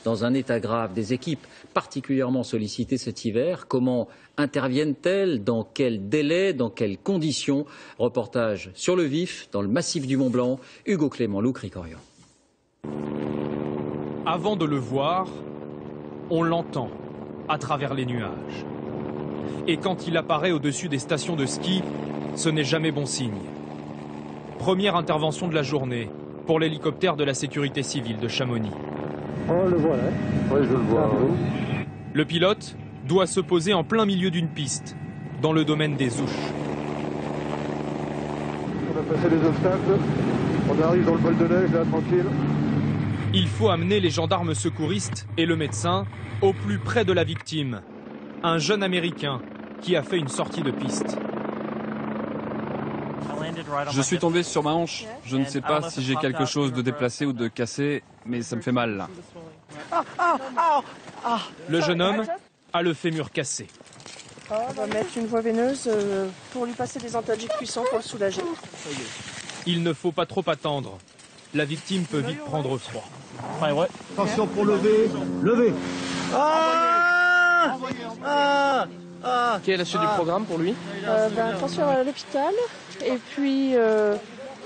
Dans un état grave, des équipes particulièrement sollicitées cet hiver, comment interviennent-elles, dans quel délai, dans quelles conditions? Reportage sur le vif, dans le massif du Mont-Blanc, Hugo Clément, Lou Cricorian. Avant de le voir, on l'entend à travers les nuages. Et quand il apparaît au-dessus des stations de ski, ce n'est jamais bon signe. Première intervention de la journée pour l'hélicoptère de la sécurité civile de Chamonix. Oh, le voilà. Oui, je le vois. Oui. Le pilote doit se poser en plein milieu d'une piste, dans le domaine des Ouches. On a passé les obstacles, on arrive dans le bol de neige, là, tranquille. Il faut amener les gendarmes secouristes et le médecin au plus près de la victime, un jeune Américain qui a fait une sortie de piste. Je suis tombé sur ma hanche. Je ne sais pas si j'ai quelque chose de déplacé ou de cassé, mais ça me fait mal là. Le jeune homme a le fémur cassé. On va mettre une voie veineuse pour lui passer des antalgiques puissants pour le soulager. Il ne faut pas trop attendre. La victime peut vite prendre froid. Attention pour lever. Lever. Quelle est la suite du programme pour lui? Attention à l'hôpital et puis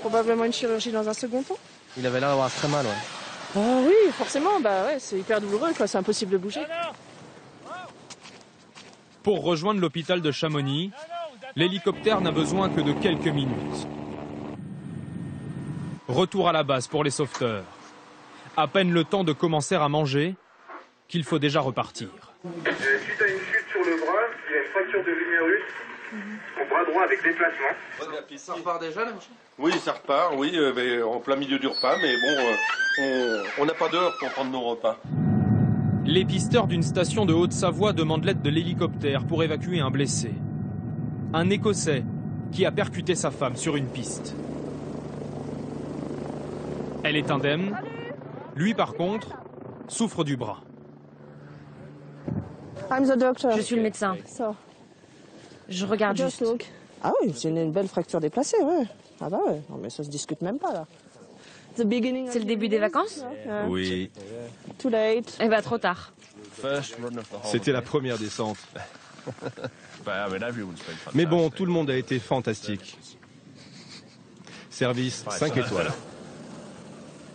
probablement une chirurgie dans un second temps. Il avait l'air d'avoir très mal, ouais. Oui, forcément, c'est hyper douloureux, c'est impossible de bouger. Pour rejoindre l'hôpital de Chamonix, l'hélicoptère n'a besoin que de quelques minutes. Retour à la base pour les sauveteurs. À peine le temps de commencer à manger qu'il faut déjà repartir. Suite à une chute sur le bras, il y a une fracture de l'humérus au bras droit avec déplacement. Ça repart déjà là? Oui, ça repart, oui, mais en plein milieu du repas, mais bon, on n'a pas d'heure pour prendre nos repas. Les pisteurs d'une station de Haute-Savoie demandent l'aide de l'hélicoptère pour évacuer un blessé. Un Écossais qui a percuté sa femme sur une piste. Elle est indemne. Lui, par contre, souffre du bras. Je suis le médecin. Je regarde juste. Ah oui, c'est une belle fracture déplacée, ouais. Ah bah ouais, non mais ça se discute même pas là. C'est le début des vacances? Oui. Too late. Eh ben trop tard. C'était la première descente. Mais bon, tout le monde a été fantastique. Service 5 étoiles.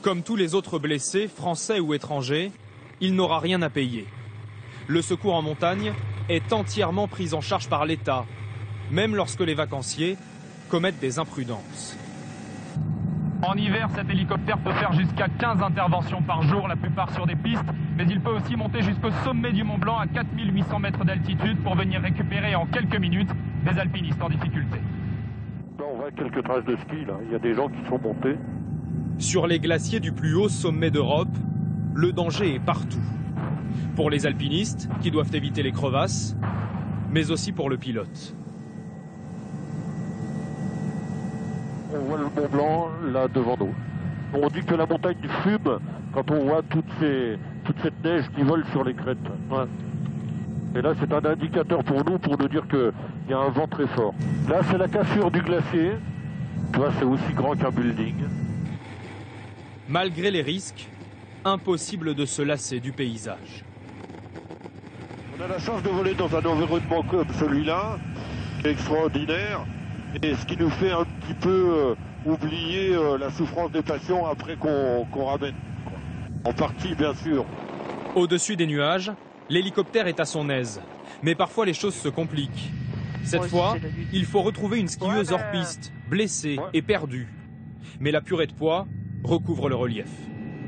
Comme tous les autres blessés, français ou étrangers, il n'aura rien à payer. Le secours en montagne est entièrement pris en charge par l'État, même lorsque les vacanciers commettent des imprudences. En hiver, cet hélicoptère peut faire jusqu'à 15 interventions par jour, la plupart sur des pistes, mais il peut aussi monter jusqu'au sommet du Mont Blanc à 4800 mètres d'altitude pour venir récupérer en quelques minutes des alpinistes en difficulté. Là, on voit quelques traces de ski, là. Il y a des gens qui sont montés. Sur les glaciers du plus haut sommet d'Europe, le danger est partout. Pour les alpinistes, qui doivent éviter les crevasses, mais aussi pour le pilote. On voit le Mont Blanc, là, devant nous. On dit que la montagne fume quand on voit toute cette neige qui vole sur les crêtes. Ouais. Et là, c'est un indicateur pour nous dire qu'il y a un vent très fort. Là, c'est la cassure du glacier. Tu vois, c'est aussi grand qu'un building. Malgré les risques, impossible de se lasser du paysage. On a la chance de voler dans un environnement comme celui-là, qui est extraordinaire, et ce qui nous fait un petit peu oublier la souffrance des patients après qu'on ramène. En partie, bien sûr. Au-dessus des nuages, l'hélicoptère est à son aise. Mais parfois, les choses se compliquent. Cette fois, il faut retrouver une skieuse hors piste, blessée et perdue. Mais la purée de poids recouvre le relief.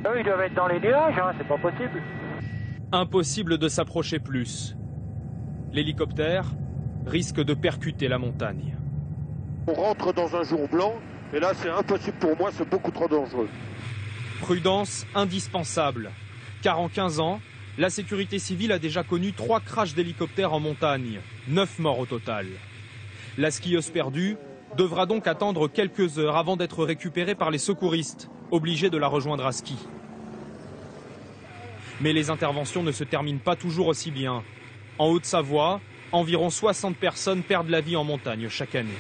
Eux, ils doivent être dans les nuages, hein, c'est pas possible. Impossible de s'approcher plus. L'hélicoptère risque de percuter la montagne. On rentre dans un jour blanc, et là, c'est impossible pour moi, c'est beaucoup trop dangereux. Prudence indispensable, car en 15 ans, la sécurité civile a déjà connu 3 crashs d'hélicoptères en montagne, 9 morts au total. La skieuse perdue devra donc attendre quelques heures avant d'être récupérée par les secouristes, obligés de la rejoindre à ski. Mais les interventions ne se terminent pas toujours aussi bien. En Haute-Savoie, environ 60 personnes perdent la vie en montagne chaque année.